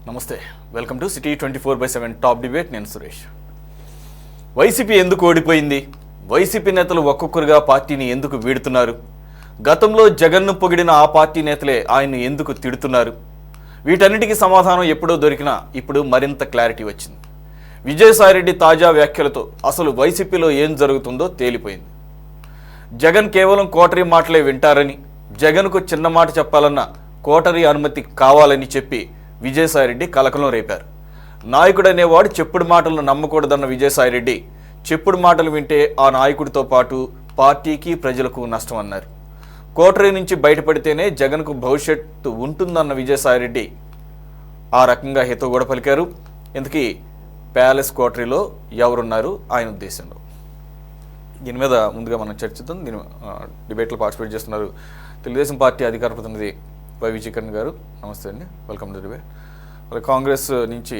నమస్తే, welcome to city 24/7 top debate. నేను Suresh. YCP ఎందుకు ఓడిపోయింది? వైసీపీ నేతలు ఒక్కొక్కరుగా పార్టీని ఎందుకు వీడుతున్నారు? గతంలో జగన్ను పొగిడిన ఆ పార్టీ నేతలే ఆయన్ను ఎందుకు తిడుతున్నారు? వీటన్నిటికీ సమాధానం ఎప్పుడో దొరికినా ఇప్పుడు మరింత క్లారిటీ వచ్చింది. విజయసాయిరెడ్డి తాజా వ్యాఖ్యలతో అసలు వైసీపీలో ఏం జరుగుతుందో తేలిపోయింది. జగన్ కేవలం కోటరీ మాటలే వింటారని, జగన్కు చిన్న మాట చెప్పాలన్నా కోటరీ అనుమతి కావాలని చెప్పి విజయసాయిరెడ్డి కలకలం రేపారు. నాయకుడు అనేవాడు చెప్పుడు మాటలను నమ్మకూడదన్న విజయసాయిరెడ్డి చెప్పుడు మాటలు వింటే ఆ నాయకుడితో పాటు పార్టీకి ప్రజలకు నష్టం అన్నారు. కోటరీ నుంచి బయటపడితేనే జగన్కు భవిష్యత్తు ఉంటుందన్న విజయసాయిరెడ్డి ఆ రకంగా హితవు కూడా పలికారు. ఇంతకీ ప్యాలెస్ కోటరీలో ఎవరున్నారు ఆయన ఉద్దేశంలో? దీని మీద ముందుగా మనం చర్చిద్దాం. దీని డిబేట్లో పార్టిసిపేట్ చేస్తున్నారు తెలుగుదేశం పార్టీ అధికార ప్రతినిధి వై విజయకరణ్ గారు. నమస్తే అండి, వెల్కమ్ టు డిబేట్. అలాగే కాంగ్రెస్ నుంచి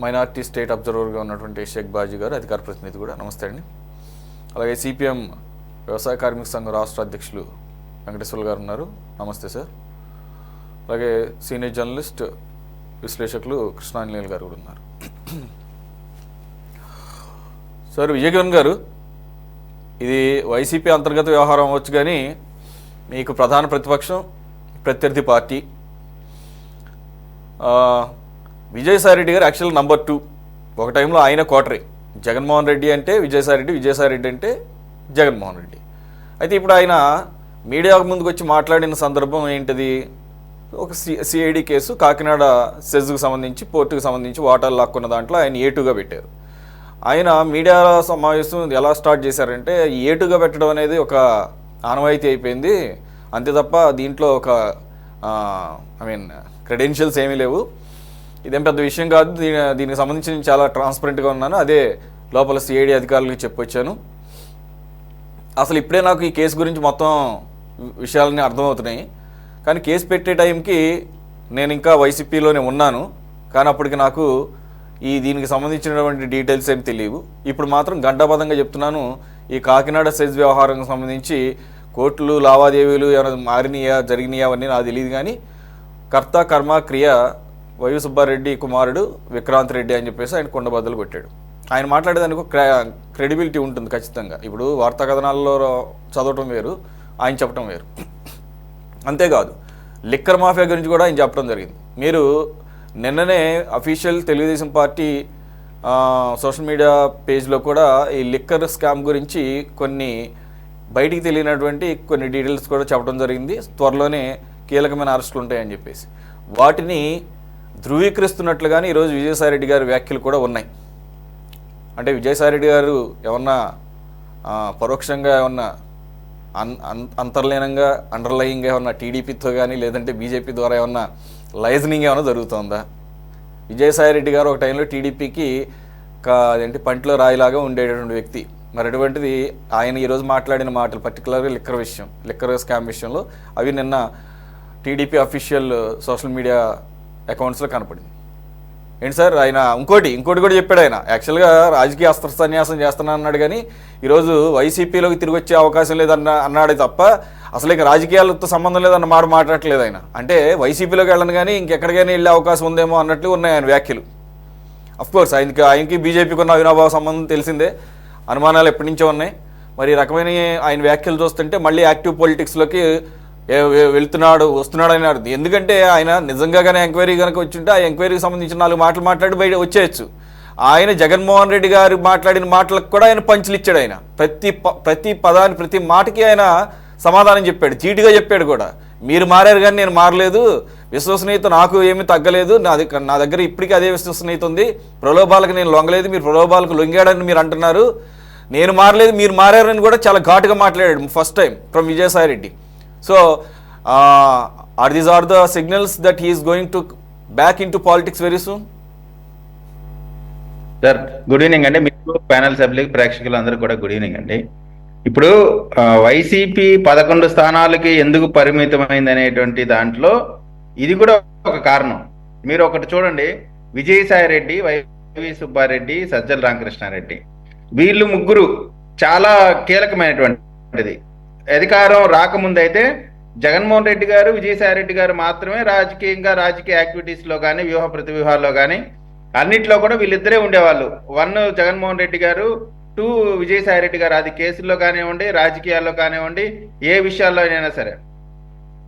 మైనార్టీ స్టేట్ అబ్జర్వర్గా ఉన్నటువంటి షేక్ బాజీ గారు, అధికార ప్రతినిధి కూడా. నమస్తే అండి. అలాగే సిపిఎం వ్యవసాయ కార్మిక సంఘం రాష్ట్ర అధ్యక్షులు వెంకటేశ్వర్లు గారు ఉన్నారు. నమస్తే సార్. అలాగే సీనియర్ జర్నలిస్ట్ విశ్లేషకులు కృష్ణాంజనేయులు గారు కూడా ఉన్నారు. సార్ విజయకరణ్ గారు, ఇది వైసీపీ అంతర్గత వ్యవహారం అవ్వచ్చు, కానీ మీకు ప్రధాన ప్రతిపక్షం ప్రత్యర్థి పార్టీ విజయసాయిరెడ్డి గారు యాక్చువల్ నంబర్ 2. ఒక టైంలో ఆయన కోటరీ. జగన్మోహన్ రెడ్డి అంటే విజయసాయిరెడ్డి, విజయసాయిరెడ్డి అంటే జగన్మోహన్ రెడ్డి. అయితే ఇప్పుడు ఆయన మీడియాకు ముందుకు వచ్చి మాట్లాడిన సందర్భం ఏంటిది? ఒక సిఐడి కేసు కాకినాడ సెజ్కు సంబంధించి, పోర్టుకు సంబంధించి వాటాలు లాక్కున్న దాంట్లో ఆయన ఏటుగా పెట్టారు. ఆయన మీడియా సమావేశం ఎలా స్టార్ట్ చేశారంటే, ఏటుగా పెట్టడం అనేది ఒక ఆనవాయితీ అయిపోయింది, అంతే తప్ప దీంట్లో ఒక క్రెడెన్షియల్స్ ఏమీ లేవు, ఇదేం పెద్ద విషయం కాదు, దీనికి సంబంధించి నేను చాలా ట్రాన్స్పరెంట్గా ఉన్నాను, అదే లోపల సిఐడి అధికారులకు చెప్పొచ్చాను. అసలు ఇప్పుడే నాకు ఈ కేసు గురించి మొత్తం విషయాలన్నీ అర్థమవుతున్నాయి, కానీ కేసు పెట్టే టైంకి నేను ఇంకా వైసీపీలోనే ఉన్నాను, కానీ అప్పటికి నాకు దీనికి సంబంధించినటువంటి డీటెయిల్స్ ఏమి తెలియవు. ఇప్పుడు మాత్రం గంటాబద్ధంగా చెప్తున్నాను, ఈ కాకినాడ సెజ్ వ్యవహారానికి సంబంధించి కోర్టులు లావాదేవీలు ఏమైనా మారినాయా, జరిగినాయా అవన్నీ నాకు తెలియదు, కానీ కర్త కర్మ క్రియ వైవి సుబ్బారెడ్డి కుమారుడు విక్రాంత్ రెడ్డి అని చెప్పేసి ఆయన కుండబద్దలు కొట్టాడు. ఆయన మాట్లాడేదానికి క్రెడిబిలిటీ ఉంటుంది ఖచ్చితంగా. ఇప్పుడు వార్తా కథనాల్లో చదవటం వేరు, ఆయన చెప్పడం వేరు. అంతేకాదు లిక్కర్ మాఫియా గురించి కూడా ఆయన చెప్పడం జరిగింది. మీరు నిన్ననే official Telugu Desam party social media పేజ్లో కూడా ఈ లిక్కర్ స్కామ్ గురించి కొన్ని బయటికి తెలియనటువంటి కొన్ని డీటెయిల్స్ కూడా చెప్పడం జరిగింది. త్వరలోనే కీలకమైన అరెస్టులు ఉంటాయని చెప్పేసి వాటిని ధృవీకరిస్తున్నట్లుగానే ఈరోజు విజయసాయిరెడ్డి గారి వ్యాఖ్యలు కూడా ఉన్నాయి. అంటే విజయసాయిరెడ్డి గారు ఏమన్నా పరోక్షంగా ఏమన్నా అంతర్లీనంగా అండర్లయింగ్గా ఏమన్నా టీడీపీతో కానీ లేదంటే బీజేపీ ద్వారా ఏమన్నా లైజనింగ్ ఏమైనా జరుగుతుందా? విజయసాయిరెడ్డి గారు ఒక టైంలో టీడీపీకి అదేంటి పంటిలో రాయిలాగా ఉండేటటువంటి వ్యక్తి. మరి అటువంటిది ఆయన ఈరోజు మాట్లాడిన మాటలు, పర్టికులర్గా లిక్కర్ స్కామ్ విషయంలో, అవి నిన్న టీడీపీ అఫీషియల్ సోషల్ మీడియా అకౌంట్స్లో కనపడింది. ఏంటి సార్, ఆయన ఇంకోటి కూడా చెప్పాడు. ఆయన యాక్చువల్గా రాజకీయ అస్త్ర సన్యాసం చేస్తున్నా అన్నాడు, కానీ ఈరోజు వైసీపీలోకి తిరిగి వచ్చే అవకాశం లేదన్న అన్నాడే తప్ప అసలు ఇక రాజకీయాలతో సంబంధం లేదన్న మాట మాట్లాడట్లేదు ఆయన. అంటే వైసీపీలోకి వెళ్ళను కానీ ఇంకెక్కడికైనా వెళ్ళే అవకాశం ఉందేమో అన్నట్లు ఉన్నాయి ఆయన వ్యాఖ్యలు. అఫ్కోర్స్ ఆయనకి బీజేపీకి ఉన్న అవినాభావ సంబంధం తెలిసిందే, అనుమానాలు ఎప్పటి నుంచో ఉన్నాయి. మరి ఈ రకమైన ఆయన వ్యాఖ్యలు చూస్తుంటే మళ్ళీ యాక్టివ్ పొలిటిక్స్లోకి వస్తున్నాడు అని అర్థం. ఎందుకంటే ఆయన నిజంగా కానీ ఎంక్వైరీ కనుక వచ్చింటే ఆ ఎంక్వైరీకి సంబంధించిన 4 మాటలు మాట్లాడి బయట వచ్చేయచ్చు. ఆయన జగన్మోహన్ రెడ్డి గారు మాట్లాడిన మాటలకు కూడా ఆయన పంచులు ఇచ్చాడు. ఆయన ప్రతి పదాన్ని, ప్రతి మాటకి ఆయన సమాధానం చెప్పాడు, చీటుగా చెప్పాడు కూడా. మీరు మారారు కానీ నేను మారలేదు, విశ్వసనీయత నాకు ఏమీ తగ్గలేదు, నా దగ్గర ఇప్పటికీ అదే విశ్వసనీయత ఉంది, ప్రలోభాలకు నేను లొంగలేదు, మీరు ప్రలోభాలకు లొంగాడని మీరు అంటున్నారు, నేను మారలేదు మీరు మారారని కూడా చాలా ఘాటుగా మాట్లాడాడు first time from Vijayasai Reddy. So are the signals that he is going to back in to politics very soon? Sir good evening అండి, మీకు ప్యానల్ సభ్యులకి ప్రేక్షకులు అందరూ కూడా గుడ్ ఈవినింగ్ అండి. ఇప్పుడు వైసీపీ 11 స్థానాలకి ఎందుకు పరిమితమైంది అనేటువంటి దాంట్లో ఇది కూడా ఒక కారణం. మీరు ఒకటి చూడండి, విజయసాయిరెడ్డి, వైవి సుబ్బారెడ్డి, సజ్జల రామకృష్ణారెడ్డి, వీళ్ళు ముగ్గురు చాలా కీలకమైనటువంటిది. అధికారం రాకముందైతే జగన్మోహన్ రెడ్డి గారు, విజయసాయి రెడ్డి గారు మాత్రమే రాజకీయంగా, రాజకీయ యాక్టివిటీస్ లో కానీ, వ్యూహ ప్రతివ్యూహాల్లో కానీ అన్నిట్లో కూడా వీళ్ళిద్దరే ఉండేవాళ్ళు. వన్ జగన్మోహన్ రెడ్డి గారు, టూ విజయసాయి రెడ్డి గారు. అది కేసుల్లో కానివ్వండి, రాజకీయాల్లో కానివ్వండి, ఏ విషయాల్లో అయినా సరే.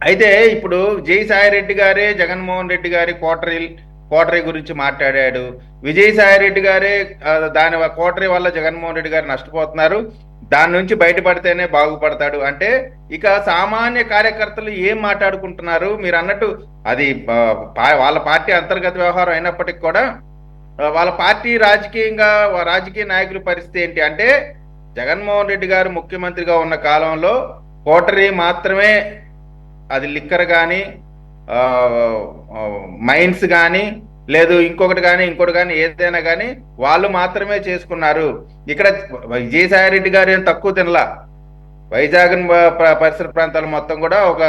అయితే ఇప్పుడు విజయసాయి రెడ్డి గారే జగన్మోహన్ రెడ్డి గారి కోటరీ గురించి మాట్లాడాడు. విజయసాయి రెడ్డి గారే దాని కోటరీ వల్ల జగన్మోహన్ రెడ్డి గారు నష్టపోతున్నారు, దాని నుంచి బయటపడితేనే బాగుపడతాడు అంటే, ఇక సామాన్య కార్యకర్తలు ఏం మాట్లాడుకుంటున్నారు? మీరు అన్నట్టు అది వాళ్ళ పార్టీ అంతర్గత వ్యవహారం అయినప్పటికీ కూడా వాళ్ళ పార్టీ రాజకీయంగా, రాజకీయ నాయకుల పరిస్థితి ఏంటి అంటే, జగన్మోహన్ రెడ్డి గారు ముఖ్యమంత్రిగా ఉన్న కాలంలో కోటరీ మాత్రమే, అది లిక్కర్ కానీ, మైన్స్ కానీ, లేదు ఇంకొకటి కానీ ఏదైనా కానీ వాళ్ళు మాత్రమే చేసుకున్నారు. ఇక్కడ విజయసాయి రెడ్డి గారు ఏం తక్కువ తినలా. వైజాగ్ పరిసర ప్రాంతాలు మొత్తం కూడా ఒక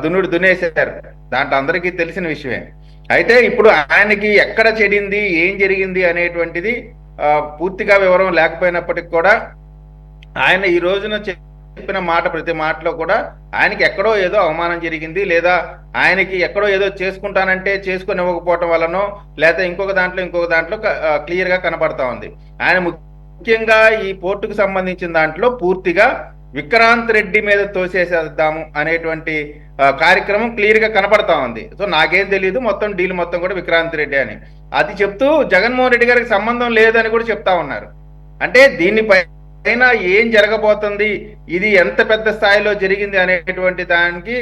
దున్నేశారు. దాంట్లో అందరికీ తెలిసిన విషయమే. అయితే ఇప్పుడు ఆయనకి ఎక్కడ చెడింది, ఏం జరిగింది అనేటువంటిది పూర్తిగా వివరం లేకపోయినప్పటికీ కూడా ఆయన ఈ రోజున చెప్పిన మాట, ప్రతి మాటలో కూడా ఆయనకి ఎక్కడో ఏదో అవమానం జరిగింది, లేదా ఆయనకి ఎక్కడో ఏదో చేసుకుంటానంటే చేసుకుని ఇవ్వకపోవటం వల్లనో, లేదా ఇంకొక దాంట్లో క్లియర్ గా కనపడతా ఉంది. ఆయన ముఖ్యంగా ఈ పోర్టుకు సంబంధించిన దాంట్లో పూర్తిగా విక్రాంత్ రెడ్డి మీద తోసేసేద్దాము అనేటువంటి కార్యక్రమం క్లియర్ గా కనపడతా ఉంది. సో నాకేం తెలియదు, మొత్తం డీల్ మొత్తం కూడా విక్రాంత్ రెడ్డి అని అది చెప్తూ జగన్మోహన్ రెడ్డి గారికి సంబంధం లేదని కూడా చెప్తా ఉన్నారు. అంటే దీనిపై అయినా ఏం జరగబోతుంది, ఇది ఎంత పెద్ద స్థాయిలో జరిగింది అనేటువంటి దానికి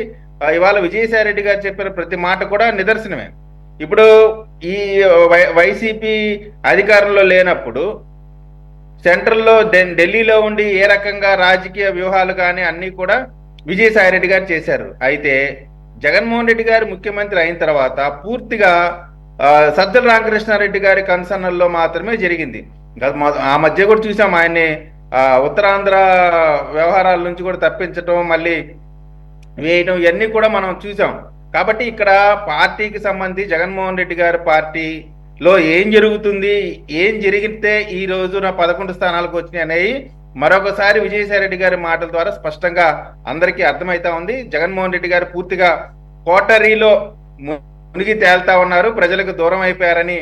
ఇవాళ విజయసాయి రెడ్డి గారు చెప్పిన ప్రతి మాట కూడా నిదర్శనమే. ఇప్పుడు ఈ వైసీపీ అధికారంలో లేనప్పుడు సెంట్రల్లో ఢిల్లీలో ఉండి ఏ రకంగా రాజకీయ వ్యూహాలు కానీ అన్ని కూడా విజయసాయి రెడ్డి గారు చేశారు. అయితే జగన్మోహన్ రెడ్డి గారు ముఖ్యమంత్రి అయిన తర్వాత పూర్తిగా సజ్జల రామకృష్ణారెడ్డి గారి కన్సర్న్లో మాత్రమే జరిగింది. ఆ మధ్య కూడా చూసాం ఆయన్ని ఉత్తరాంధ్ర వ్యవహారాల నుంచి కూడా తప్పించటం, మళ్ళీ వేయడం, ఇవన్నీ కూడా మనం చూసాం. కాబట్టి ఇక్కడ పార్టీకి సంబంధించి జగన్మోహన్ రెడ్డి గారి పార్టీలో ఏం జరుగుతుంది, ఏం జరిగితే ఈ రోజున 11 స్థానాలకు వచ్చినాయి అనేవి మరొకసారి విజయసాయి రెడ్డి గారి మాటల ద్వారా స్పష్టంగా అందరికీ అర్థమైతా ఉంది. జగన్మోహన్ రెడ్డి గారు పూర్తిగా కోటరీలో మునిగి తేల్తా ఉన్నారు, ప్రజలకు దూరం అయిపోయారని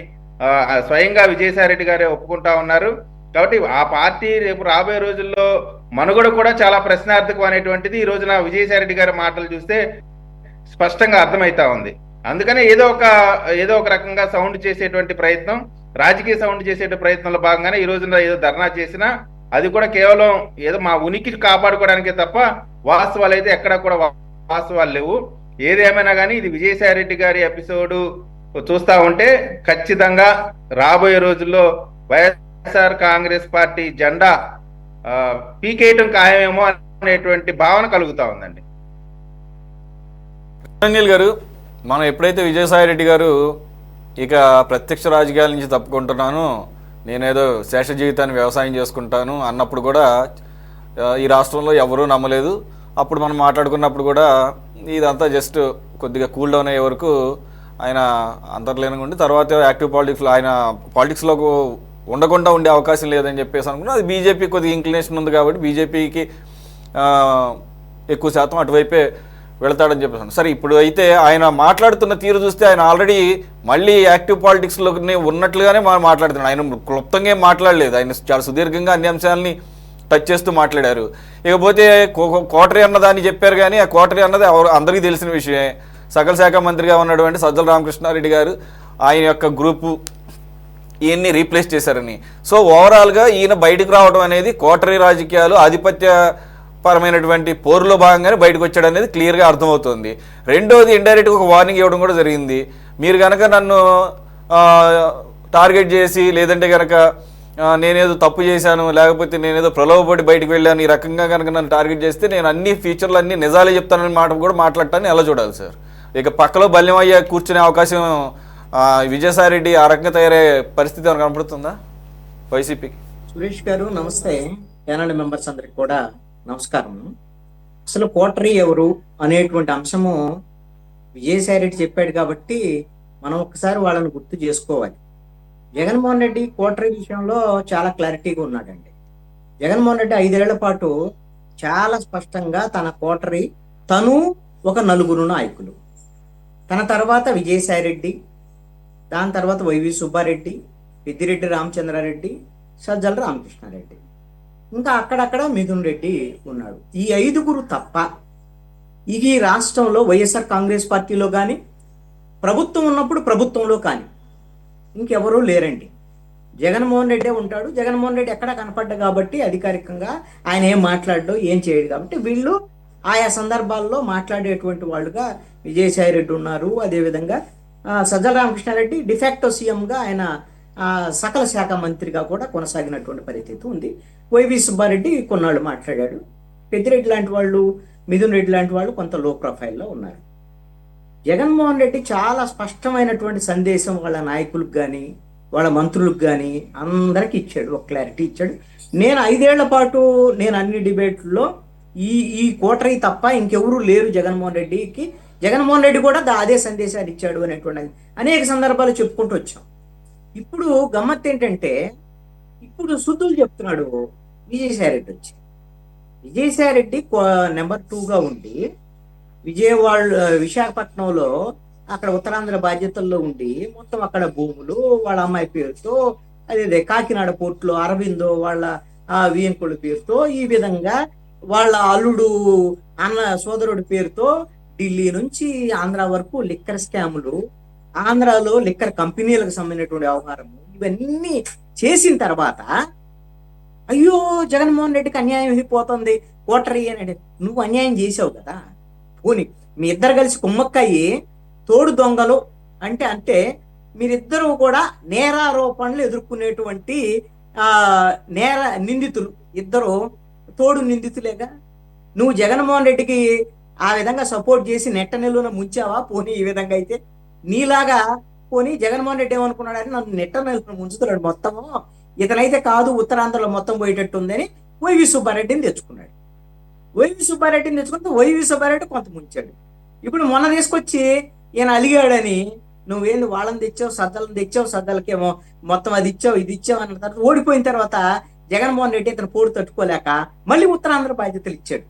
స్వయంగా విజయసాయి రెడ్డి గారే ఒప్పుకుంటా ఉన్నారు. కాబట్టి ఆ పార్టీ రేపు రాబోయే రోజుల్లో మనుగడ కూడా చాలా ప్రశ్నార్థకం అనేటువంటిది ఈ రోజున విజయసాయి రెడ్డి గారి మాటలు చూస్తే స్పష్టంగా అర్థమైతా ఉంది. అందుకనే ఏదో ఒక రకంగా సౌండ్ చేసేటువంటి ప్రయత్నం, రాజకీయ సౌండ్ చేసే ప్రయత్నంలో భాగంగానే ఈ రోజున ఏదో ధర్నా చేసినా అది కూడా కేవలం ఏదో మా ఉనికి కాపాడుకోవడానికే తప్ప వాస్తవాలు అయితే ఎక్కడా కూడా వాస్తవాలు లేవు. ఏదేమైనా కానీ ఇది విజయసాయి రెడ్డి గారి ఎపిసోడ్ చూస్తా ఉంటే ఖచ్చితంగా రాబోయే రోజుల్లో వైఎస్ఆర్ కాంగ్రెస్ పార్టీ జెండా పీకేయటం ఖాయమేమో అనేటువంటి భావన కలుగుతా ఉందండి. అనిల్ గారు, మనం ఎప్పుడైతే విజయసాయి రెడ్డి గారు ఇక ప్రత్యక్ష రాజకీయాల నుంచి తప్పుకుంటున్నాను, నేనేదో శేష జీవితాన్ని వ్యవసాయం చేసుకుంటాను అన్నప్పుడు కూడా ఈ రాష్ట్రంలో ఎవరూ నమ్మలేదు. అప్పుడు మనం మాట్లాడుకున్నప్పుడు కూడా ఇదంతా జస్ట్ కొద్దిగా కూల్ డౌన్ అయ్యే వరకు ఆయన అంతర్లీనంగా ఉండి తర్వాత యాక్టివ్ పాలిటిక్స్లో ఆయన పాలిటిక్స్లో ఉండకుండా ఉండే అవకాశం లేదని చెప్పేసి అనుకున్నా. అది బీజేపీ కొద్దిగా ఇంక్లినేషన్ ఉంది కాబట్టి బీజేపీకి ఎక్కువ శాతం అటువైపే వెళతాడని చెప్పేసాను. సరే, ఇప్పుడు అయితే ఆయన మాట్లాడుతున్న తీరు చూస్తే ఆయన ఆల్రెడీ మళ్ళీ యాక్టివ్ పాలిటిక్స్లోనే ఉన్నట్లుగానే మాట్లాడుతున్నాడు. ఆయన క్లుప్తంగా ఏం మాట్లాడలేదు, ఆయన చాలా సుదీర్ఘంగా అన్ని అంశాలని టచ్ చేస్తూ మాట్లాడారు. ఇకపోతే కోటరీ అన్నదాన్ని చెప్పారు, కానీ ఆ కోటరీ అన్నది అందరికీ తెలిసిన విషయమే. సకల శాఖ మంత్రిగా ఉన్నటువంటి సజ్జల రామకృష్ణారెడ్డి గారు ఆయన యొక్క గ్రూపు ఈయన్ని రీప్లేస్ చేశారని. సో ఓవరాల్గా ఈయన బయటకు రావడం అనేది కోటరీ రాజకీయాలు, ఆధిపత్య పరమైనటువంటి పోరులో భాగంగానే బయటకు వచ్చాడు అనేది క్లియర్గా అర్థమవుతుంది. రెండోది, ఇండైరెక్ట్గా ఒక వార్నింగ్ ఇవ్వడం కూడా జరిగింది. మీరు కనుక నన్ను టార్గెట్ చేసి, లేదంటే కనుక నేనేదో తప్పు చేశాను, లేకపోతే నేనేదో ప్రలోభపడి బయటకు వెళ్ళాను, ఈ రకంగా కనుక నన్ను టార్గెట్ చేస్తే నేను అన్ని ఫ్యూచర్లు అన్ని నిజాలే చెప్తానని మాట కూడా మాట్లాడటాన్ని ఎలా చూడాలి సార్? ఇక పక్కలో బల్యమయ్య కూర్చునే అవకాశం విజయసాయి రెడ్డి ఆ రకంగా తయారయ్యే పరిస్థితి ఏమైనా కనపడుతుందా వైసీపీకి? సురేష్ గారు నమస్తే, ప్యానల్ మెంబర్స్ అందరికి కూడా నమస్కారం. అసలు కోటరీ ఎవరు అనేటువంటి అంశము విజయసాయి రెడ్డి చెప్పాడు కాబట్టి మనం ఒకసారి వాళ్ళని గుర్తు చేసుకోవాలి. జగన్మోహన్ రెడ్డి కోటరీ విషయంలో చాలా క్లారిటీగా ఉన్నాడండి. జగన్మోహన్ రెడ్డి 5 ఏళ్ల పాటు చాలా స్పష్టంగా తన కోటరీ తను ఒక నలుగురు నాయకులు. తన తర్వాత విజయసాయి రెడ్డి, దాని తర్వాత వైవి సుబ్బారెడ్డి, పెద్దిరెడ్డి రామచంద్రారెడ్డి, సజ్జల రామకృష్ణారెడ్డి, ఇంకా అక్కడక్కడ మిథున్ రెడ్డి ఉన్నాడు. ఈ ఐదుగురు తప్ప ఈ రాష్ట్రంలో వైఎస్ఆర్ కాంగ్రెస్ పార్టీలో కానీ, ప్రభుత్వం ఉన్నప్పుడు ప్రభుత్వంలో కానీ ఇంకెవరూ లేరండి. జగన్మోహన్ రెడ్డే ఉంటాడు. జగన్మోహన్ రెడ్డి ఎక్కడా కనపడ్డా కాబట్టి అధికారికంగా ఆయన ఏం మాట్లాడడు, ఏం చేయడు కాబట్టి వీళ్ళు ఆయా సందర్భాల్లో మాట్లాడేటువంటి వాళ్ళుగా విజయసాయి రెడ్డి ఉన్నారు. అదేవిధంగా సజ్జల రామకృష్ణారెడ్డి డిఫాక్టో సీఎంగా ఆయన సకల శాఖ మంత్రిగా కూడా కొనసాగినటువంటి పరిస్థితి ఉంది. వైవి సుబ్బారెడ్డి కొన్నాళ్ళు మాట్లాడాడు. పెద్దిరెడ్డి లాంటి వాళ్ళు, మిథున్ రెడ్డి లాంటి వాళ్ళు కొంత లో ప్రొఫైల్లో ఉన్నారు. జగన్మోహన్ రెడ్డి చాలా స్పష్టమైనటువంటి సందేశం వాళ్ళ నాయకులకు కానీ, వాళ్ళ మంత్రులకు కానీ అందరికి ఇచ్చాడు, ఒక క్లారిటీ ఇచ్చాడు. నేను 5 ఏళ్ల పాటు నేను అన్ని డిబేట్లలో ఈ కోటరీ తప్ప ఇంకెవరూ లేరు జగన్మోహన్ రెడ్డికి, జగన్మోహన్ రెడ్డి కూడా అదే సందేశాన్ని ఇచ్చాడు అనేటువంటి అనేక సందర్భాలు చెప్పుకుంటూ వచ్చాం. ఇప్పుడు గమ్మత్ ఏంటంటే, ఇప్పుడు సుద్దులు చెప్తున్నాడు విజయసాయి రెడ్డి వచ్చి. విజయసాయి రెడ్డి నెంబర్ 2గా ఉండి విశాఖపట్నంలో అక్కడ ఉత్తరాంధ్ర బాధ్యతల్లో ఉండి మొత్తం అక్కడ భూములు వాళ్ళ అమ్మాయి పేరుతో, అదే కాకినాడ పోర్టులో అరవిందో వాళ్ళ వియంకుడి పేరుతో, ఈ విధంగా వాళ్ళ అల్లుడు అన్న సోదరుడి పేరుతో ఢిల్లీ నుంచి ఆంధ్ర వరకు లిక్కర్ స్కాములు, ఆంధ్రాలో లిక్కర్ కంపెనీలకు సంబంధించినటువంటి వ్యవహారము, ఇవన్నీ చేసిన తర్వాత అయ్యో జగన్మోహన్ రెడ్డికి అన్యాయం అయిపోతుంది కోటరీ అని. నువ్వు అన్యాయం చేసావు కదా, పోనీ మీ ఇద్దరు కలిసి కుమ్మక్కయ్యి తోడు దొంగలు అంటే మీరిద్దరూ కూడా నేరారోపణలు ఎదుర్కొనేటువంటి నిందితులు, ఇద్దరు తోడు నిందితులేగా. నువ్వు జగన్మోహన్ రెడ్డికి ఆ విధంగా సపోర్ట్ చేసి నెట్ట నెల్లున ముంచావా? పోనీ ఈ విధంగా అయితే నీలాగా పోనీ జగన్మోహన్ రెడ్డి ఏమనుకున్నాడని నన్ను నెట్ట నెల్లున ముంచుతున్నాడు మొత్తము, ఇతనైతే కాదు ఉత్తరాంధ్రలో మొత్తం పోయేటట్టు ఉందని వైవి సుబ్బారెడ్డిని తెచ్చుకున్నాడు. వైవి సుబ్బారెడ్డిని తెచ్చుకుంటే వైవి సుబ్బారెడ్డి కొంత ముంచాడు. ఇప్పుడు మొన్న తీసుకొచ్చి ఈయన అలిగాడని నువ్వేంది వాళ్ళని తెచ్చావు, సద్దలను తెచ్చావు, సద్దలకేమో మొత్తం అది ఇచ్చావు ఇది ఇచ్చావు అన్న తర్వాత ఓడిపోయిన తర్వాత జగన్మోహన్ రెడ్డి ఇతను పోడు తట్టుకోలేక మళ్ళీ ఉత్తరాంధ్ర బాధ్యతలు ఇచ్చాడు.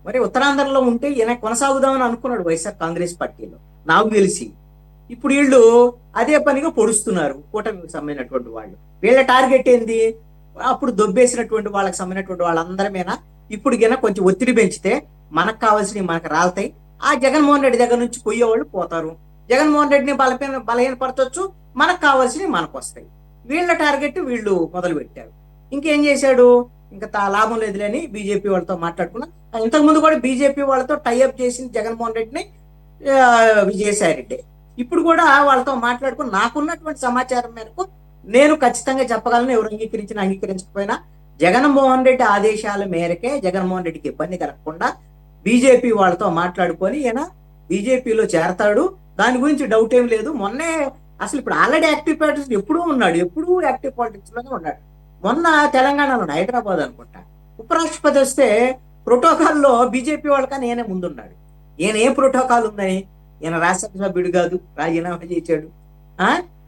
మరి ఉత్తరాంధ్రలో ఉంటే ఈయన కొనసాగుదామని అనుకున్నాడు వైఎస్ఆర్ కాంగ్రెస్ పార్టీలో నాకు తెలిసి. ఇప్పుడు వీళ్ళు అదే పనిగా పొడుస్తున్నారు కూటమికి సంబంధించినటువంటి వాళ్ళు. వీళ్ళ టార్గెట్ ఏంది? అప్పుడు దొబ్బేసినటువంటి వాళ్ళకి సంబంధించినటువంటి వాళ్ళందరి మీద ఇప్పుడు గిన కొంచెం ఒత్తిడి పెంచితే మనకు కావాల్సినవి మనకు రాలుతాయి, ఆ జగన్మోహన్ రెడ్డి దగ్గర నుంచి పోయేవాళ్ళు పోతారు, జగన్మోహన్ రెడ్డిని బలహీనపరచవచ్చు, మనకు కావాల్సినవి మనకు వస్తాయి. వీళ్ళ టార్గెట్ వీళ్ళు మొదలు పెట్టారు. ఇంకేం చేశాడు? ఇంకా లాభం లేదులేని బీజేపీ వాళ్ళతో మాట్లాడుకున్నా. ఇంతకుముందు కూడా బీజేపీ వాళ్ళతో టైఅప్ చేసింది జగన్మోహన్ రెడ్డిని విజయసాయి రెడ్డి. ఇప్పుడు కూడా వాళ్ళతో మాట్లాడుకుని నాకున్నటువంటి సమాచారం మేరకు నేను ఖచ్చితంగా చెప్పగలను, ఎవరు అంగీకరించినా అంగీకరించకపోయినా జగన్మోహన్ రెడ్డి ఆదేశాల మేరకే జగన్మోహన్ రెడ్డికి ఇబ్బంది కలగకుండా బీజేపీ వాళ్ళతో మాట్లాడుకొని ఈయన బీజేపీలో చేరతాడు, దాని గురించి డౌట్ ఏం లేదు. మొన్నే అసలు ఇప్పుడు ఆల్రెడీ యాక్టివ్ పాలిటిక్స్ ఎప్పుడూ ఉన్నాడు, ఎప్పుడూ యాక్టివ్ పాలిటిక్స్ లోనే ఉన్నాడు. మొన్న తెలంగాణలో హైదరాబాద్ అనుకుంటా ఉపరాష్ట్రపతి వస్తే ప్రోటోకాల్లో బీజేపీ వాళ్ళకని ఈయనే ముందున్నాడు. ఈయన ఏ ప్రోటోకాల్ ఉందని, ఈయన రాజ్యసభ సభ్యుడు కాదు, రాజీనామా చేశాడు,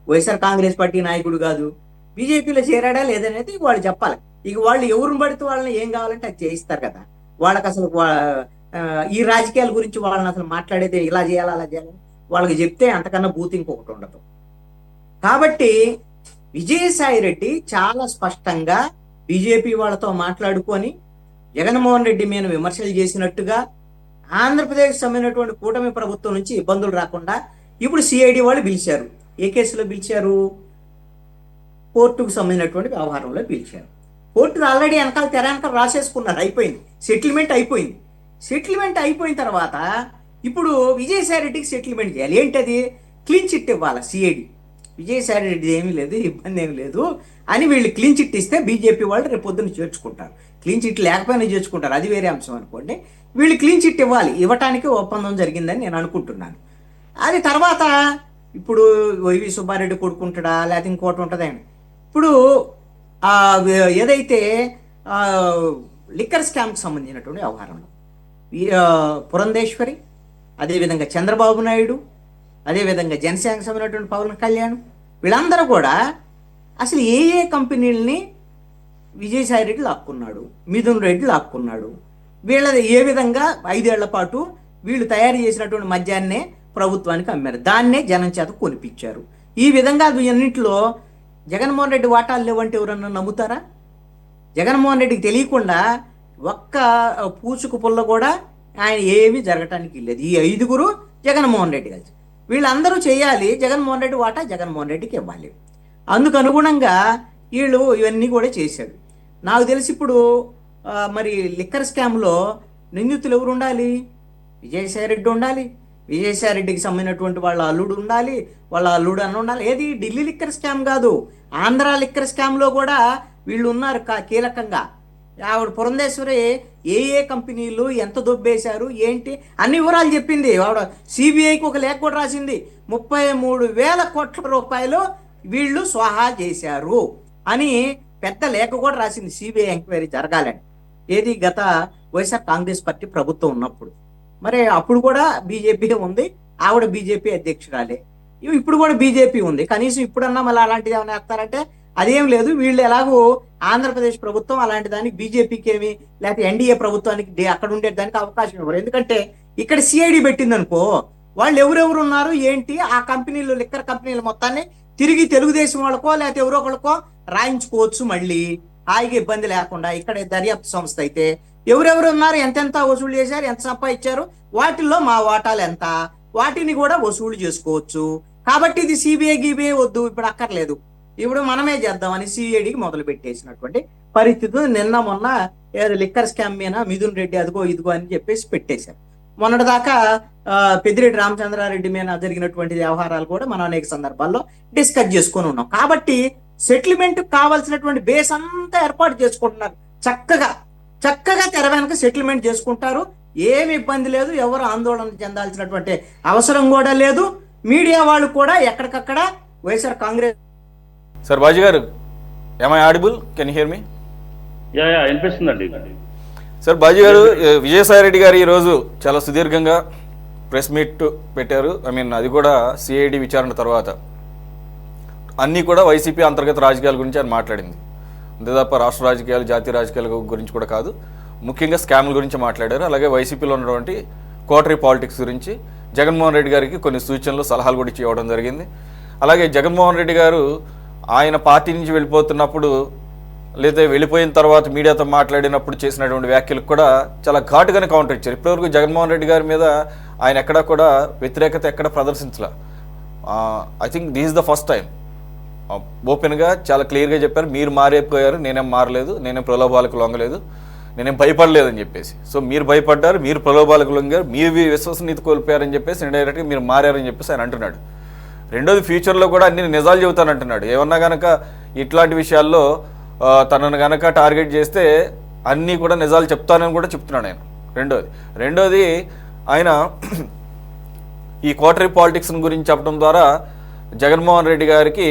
వైఎస్ఆర్ కాంగ్రెస్ పార్టీ నాయకుడు కాదు, బీజేపీలో చేరాడా లేదనేది వాళ్ళు చెప్పాలి. ఇక వాళ్ళు ఎవరిని పడితే వాళ్ళని ఏం కావాలంటే అది చేయిస్తారు కదా. వాళ్ళకి అసలు ఈ రాజకీయాల గురించి వాళ్ళని అసలు మాట్లాడేది ఇలా చేయాలి అలా చేయాలని వాళ్ళకి చెప్తే అంతకన్నా బూత్ ఇంకొకటి ఉండదు. కాబట్టి విజయసాయి రెడ్డి చాలా స్పష్టంగా బీజేపీ వాళ్ళతో మాట్లాడుకొని జగన్మోహన్ రెడ్డి మీద విమర్శలు చేసినట్టుగా ఆంధ్రప్రదేశ్ సంబంధించినటువంటి కూటమి ప్రభుత్వం నుంచి ఇబ్బందులు రాకుండా ఇప్పుడు సిఐడి వాళ్ళు పిలిచారు. ఏ కేసులో పిలిచారు? కోర్టుకు సంబంధించినటువంటి వ్యవహారంలో పిలిచారు. కోర్టులు ఆల్రెడీ వెనకాల వెనకాల రాసేసుకున్నారు, అయిపోయింది, సెటిల్మెంట్ అయిపోయింది. సెటిల్మెంట్ అయిపోయిన తర్వాత ఇప్పుడు విజయసాయి రెడ్డికి సెటిల్మెంట్ చేయాలి. ఏంటది? క్లీన్ చిట్ ఇవ్వాలి సిఐడి. విజయసాయి రెడ్డి ఏమీ లేదు, ఇబ్బంది ఏమి లేదు అని వీళ్ళు క్లీన్ చిట్ ఇస్తే బీజేపీ వాళ్ళు రేపు పొద్దున్న చేర్చుకుంటారు. క్లీన్ చిట్ లేకపోయినా చేర్చుకుంటారు, అది వేరే అంశం అనుకోండి. వీళ్ళు క్లీన్ చిట్ ఇవ్వాలి, ఇవ్వటానికి ఒప్పందం జరిగిందని నేను అనుకుంటున్నాను. అది తర్వాత ఇప్పుడు వైవి సుబ్బారెడ్డి కొడుకుంటాడా లేకపోతే ఇంకోటి ఉంటుందండి. ఇప్పుడు ఏదైతే లిక్కర్ స్కామ్కి సంబంధించినటువంటి వ్యవహారంలో పురంధేశ్వరి, అదేవిధంగా చంద్రబాబు నాయుడు, అదేవిధంగా జనసేనకు సంబంధించినటువంటి పవన్ కళ్యాణ్, వీళ్ళందరూ కూడా అసలు ఏ ఏ కంపెనీలని విజయసాయి రెడ్డి లాక్కున్నాడు, మిథున్ రెడ్డి లాక్కున్నాడు, వీళ్ళది ఏ విధంగా 5 ఏళ్ల పాటు వీళ్ళు తయారు చేసినటువంటి మద్యాన్నే ప్రభుత్వానికి అమ్మారు, దాన్నే జనం చేత కొనిపించారు. ఈ విధంగా అన్నింటిలో జగన్మోహన్ రెడ్డి వాటాలు లేవంటే ఎవరన్నా నమ్ముతారా? జగన్మోహన్ రెడ్డికి తెలియకుండా ఒక్క పూచుకు పుల్ల కూడా ఆయన ఏమీ జరగటానికి లేదు. ఈ 5గురు జగన్మోహన్ రెడ్డి కలిసి వీళ్ళందరూ చేయాలి, జగన్మోహన్ రెడ్డి వాటా జగన్మోహన్ రెడ్డికి ఇవ్వాలి. అందుకు అనుగుణంగా వీళ్ళు ఇవన్నీ కూడా చేశారు. నాకు తెలిసి ఇప్పుడు మరి లిక్కర్ స్కామ్లో నిందితులు ఎవరు ఉండాలి? విజయసాయిరెడ్డి ఉండాలి, విజయసాయిరెడ్డికి సంబంధించినటువంటి వాళ్ళ అల్లుడు ఉండాలి, వాళ్ళ అల్లుడు అని ఉండాలి. ఏది ఢిల్లీ లిక్కర్ స్కామ్ కాదు, ఆంధ్ర లిక్కర్ స్కామ్లో కూడా వీళ్ళు ఉన్నారు కీలకంగా. ఆవిడ పురంధేశ్వరి ఏ కంపెనీలు ఎంత దొబ్బేశారు ఏంటి అన్ని వివరాలు చెప్పింది. ఆవిడ సిబిఐకి ఒక లేఖ కూడా రాసింది, 33,000 కోట్ల రూపాయలు వీళ్ళు స్వాహా చేశారు అని పెద్ద లేఖ కూడా రాసింది, సిబిఐ ఎంక్వైరీ జరగాలని. ఏది గత వైఎస్ఆర్ కాంగ్రెస్ పార్టీ ప్రభుత్వం ఉన్నప్పుడు. మరి అప్పుడు కూడా బీజేపీ ఉంది, ఆవిడ బీజేపీ అధ్యక్షురాలే. ఇప్పుడు కూడా బీజేపీ ఉంది, కనీసం ఇప్పుడన్నా మళ్ళీ అలాంటిది ఏమైనా వేస్తారంటే అదేం లేదు. వీళ్ళు ఎలాగో ఆంధ్రప్రదేశ్ ప్రభుత్వం అలాంటి దానికి బీజేపీకి ఏమి లేకపోతే ఎన్డీఏ ప్రభుత్వానికి అక్కడ ఉండే దానికి అవకాశం ఇవ్వరు. ఎందుకంటే ఇక్కడ సిఐడి పెట్టింది అనుకో, వాళ్ళు ఎవరెవరు ఉన్నారు ఏంటి ఆ కంపెనీలు లిక్కర్ కంపెనీలు మొత్తాన్ని తిరిగి తెలుగుదేశం వాళ్ళకో లేకపోతే ఎవరో ఒకళ్ళకో రాయించుకోవచ్చు మళ్ళీ హాయిగా, ఇబ్బంది లేకుండా. ఇక్కడ దర్యాప్తు సంస్థ అయితే ఎవరెవరు ఉన్నారు, ఎంతెంత వసూలు చేశారు, ఎంత సంపాదించారు, వాటిల్లో మా వాటాలు ఎంత, వాటిని కూడా వసూలు చేసుకోవచ్చు. కాబట్టి ఇది సిబిఐ గీబిఐ వద్దు, ఇప్పుడు అక్కర్లేదు, ఇప్పుడు మనమే చేద్దామని సిఐడికి మొదలు పెట్టేసినటువంటి పరిస్థితులు నిన్న మొన్న ఏదో లిక్కర్ స్కామ్ మీద మిథున్ రెడ్డి అదిగో ఇదిగో అని చెప్పేసి పెట్టేశారు. మొన్నటిదాకా పెద్దిరెడ్డి రామచంద్రారెడ్డి మీద జరిగినటువంటి వ్యవహారాలు కూడా మనం అనేక సందర్భాల్లో డిస్కస్ చేసుకొని ఉన్నాం. కాబట్టి సెటిల్మెంట్ కావాల్సినటువంటి బేస్ అంతా ఏర్పాటు చేసుకుంటున్నారు. చక్కగా తెర వెనక సెటిల్మెంట్ చేసుకుంటారు, ఏమి ఇబ్బంది లేదు, ఎవరు ఆందోళన చెందాల్సినటువంటి అవసరం కూడా లేదు. మీడియా వాళ్ళు కూడా ఎక్కడికక్కడ వైఎస్ఆర్ కాంగ్రెస్. సార్ బాజీ గారు, am I audible? Can you hear me? Yeah వినిపిస్తుందండి. సార్ బాజీ గారు, విజయసాయిరెడ్డి గారు ఈరోజు చాలా సుదీర్ఘంగా ప్రెస్ మీట్ పెట్టారు. అది కూడా సిఐడి విచారణ తర్వాత. అన్నీ కూడా వైసీపీ అంతర్గత రాజకీయాల గురించి ఆయన మాట్లాడింది, అంతే తప్ప రాష్ట్ర రాజకీయాలు జాతీయ రాజకీయాల గురించి కూడా కాదు. ముఖ్యంగా స్కామ్ల గురించి మాట్లాడారు. అలాగే వైసీపీలో ఉన్నటువంటి కోటరీ పాలిటిక్స్ గురించి జగన్మోహన్ రెడ్డి గారికి కొన్ని సూచనలు సలహాలు కూడా ఇవ్వడం జరిగింది. అలాగే జగన్మోహన్ రెడ్డి గారు ఆయన పార్టీ నుంచి వెళ్ళిపోతున్నప్పుడు లేదా వెళ్ళిపోయిన తర్వాత మీడియాతో మాట్లాడినప్పుడు చేసినటువంటి వ్యాఖ్యలకు కూడా చాలా ఘాటుగానే కౌంటర్ ఇచ్చారు. ఇప్పటివరకు జగన్మోహన్ రెడ్డి గారి మీద ఆయన ఎక్కడా కూడా వ్యతిరేకత ఎక్కడ ప్రదర్శించలే. I think this is the first time ఓపెన్గా చాలా క్లియర్గా చెప్పారు, మీరు మారైపోయారు, నేనేం మారలేదు, నేనేం ప్రలోభాలకు లొంగలేదు, నేనేం భయపడలేదని చెప్పేసి. సో మీరు భయపడ్డారు, మీరు ప్రలోభాలకు లొంగారు, మీరు విశ్వసనీయత కోల్పోయారని చెప్పేసి ఇండైరెక్ట్గా మీరు మారారని చెప్పేసి ఆయన అంటున్నాడు. రెండోది, ఫ్యూచర్లో కూడా అన్ని నిజాలు చెబుతానంటున్నాడు. ఏమన్నా కనుక ఇట్లాంటి విషయాల్లో తనను కనుక టార్గెట్ చేస్తే అన్నీ కూడా నిజాలు చెప్తానని కూడా చెప్తున్నాడు ఆయన. రెండోది ఆయన ఈ కోటరీ పాలిటిక్స్ గురించి చెప్పడం ద్వారా జగన్మోహన్ రెడ్డి గారికి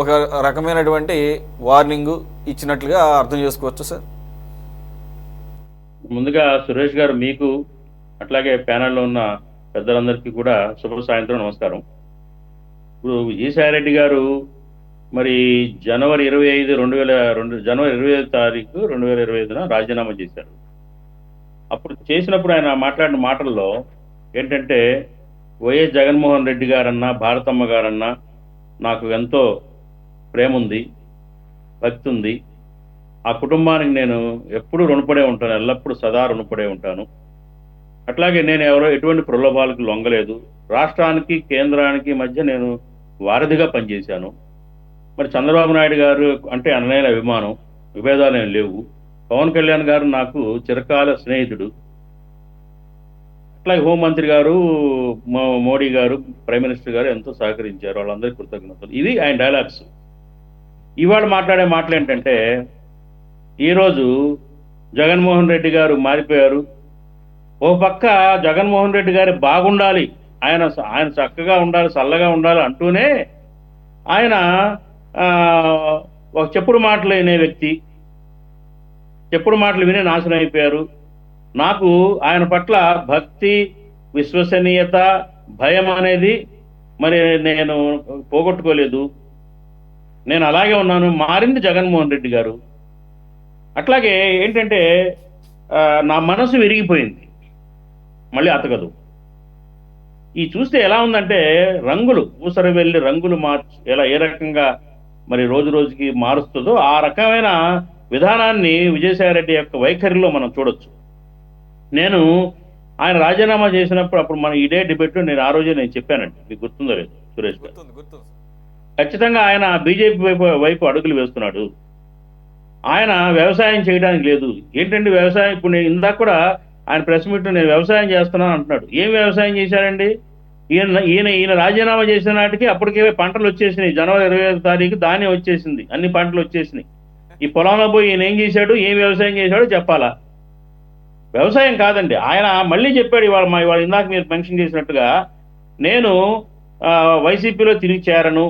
ఒక రకమైనటువంటి వార్నింగ్ ఇచ్చినట్లుగా అర్థం చేసుకోవచ్చు సార్. ముందుగా సురేష్ గారు, మీకు అట్లాగే ప్యానెల్లో ఉన్న పెద్దలందరికీ కూడా శుభ సాయంత్రం, నమస్కారం. ఇప్పుడు విజయసాయిరెడ్డి గారు మరి జనవరి 25 తారీఖు 2025 రాజీనామా చేశారు. అప్పుడు చేసినప్పుడు ఆయన మాట్లాడిన మాటల్లో ఏంటంటే, వైఎస్ జగన్మోహన్ రెడ్డి గారన్నా భారతమ్మ గారన్నా నాకు ఎంతో ప్రేమ ఉంది, భక్తి ఉంది, ఆ కుటుంబానికి నేను ఎప్పుడూ రుణపడే ఉంటాను, ఎల్లప్పుడూ సదా రుణపడే ఉంటాను. అట్లాగే నేను ఎటువంటి ప్రలోభాలకు లొంగలేదు, రాష్ట్రానికి కేంద్రానికి మధ్య నేను వారధిగా పనిచేశాను. మరి చంద్రబాబు నాయుడు గారు అంటే అనలేని అభిమానం, విభేదాలు ఏం లేవు. పవన్ కళ్యాణ్ గారు నాకు చిరకాల స్నేహితుడు. అట్లాగే హోంమంత్రి గారు, మోడీ గారు, ప్రైమ్ మినిస్టర్ గారు ఎంతో సహకరించారు, వాళ్ళందరికీ కృతజ్ఞతలు. ఇది ఆయన డైలాగ్స్. ఇవాళ మాట్లాడే మాటలు ఏంటంటే, ఈరోజు జగన్మోహన్ రెడ్డి గారు మారిపోయారు. ఓ పక్క జగన్మోహన్ రెడ్డి గారు బాగుండాలి, ఆయన చక్కగా ఉండాలి, చల్లగా ఉండాలి అంటూనే ఆయన ఒక చెప్పుడు మాటలు వినే వ్యక్తి, చెప్పుడు మాటలు వినే నాశనం అయిపోయారు. నాకు ఆయన పట్ల భక్తి, విశ్వసనీయత, భయం అనేది మరి నేను పోగొట్టుకోలేదు, నేను అలాగే ఉన్నాను. మారింది జగన్మోహన్ రెడ్డి గారు. అట్లాగే ఏంటంటే నా మనసు విరిగిపోయింది. మళ్ళీ అతకదు. ఈ చూస్తే ఎలా ఉందంటే రంగులు ఊసర వెళ్ళి రంగులు ఎలా ఏ రకంగా మరి రోజు రోజుకి మారుస్తుందో ఆ రకమైన విధానాన్ని విజయసాయిరెడ్డి యొక్క వైఖరిలో మనం చూడొచ్చు. నేను ఆయన రాజీనామా చేసినప్పుడు అప్పుడు మనం ఇదే డిబేట్ నేను ఆ రోజే నేను చెప్పానండి, మీకు గుర్తుందో లేదు సురేష్ గారు. గుర్తుంది. ఖచ్చితంగా ఆయన బీజేపీ వైపు అడుగులు వేస్తున్నాడు. ఆయన వ్యవసాయం చేయడానికి లేదు. ఏంటండి వ్యవసాయం? ఇప్పుడు నేను ఇందాక కూడా ఆయన ప్రెస్ మీట్ నేను వ్యవసాయం చేస్తున్నాను అంటున్నాడు. ఏం వ్యవసాయం చేశారండి? ఈయన రాజీనామా చేసిన నాటికి అప్పటికే పంటలు వచ్చేసినాయి. జనవరి 25వ తారీఖు ధాన్యం వచ్చేసింది, అన్ని పంటలు వచ్చేసినాయి. ఈ పొలంలో పోయి ఈయన ఏం చేశాడు, ఏం వ్యవసాయం చేశాడో చెప్పాలా? వ్యవసాయం కాదండి. ఆయన మళ్ళీ చెప్పాడు ఇవాళ ఇందాక మీరు మెన్షన్ చేసినట్టుగా, నేను వైసీపీలో తిరిగి చేరను,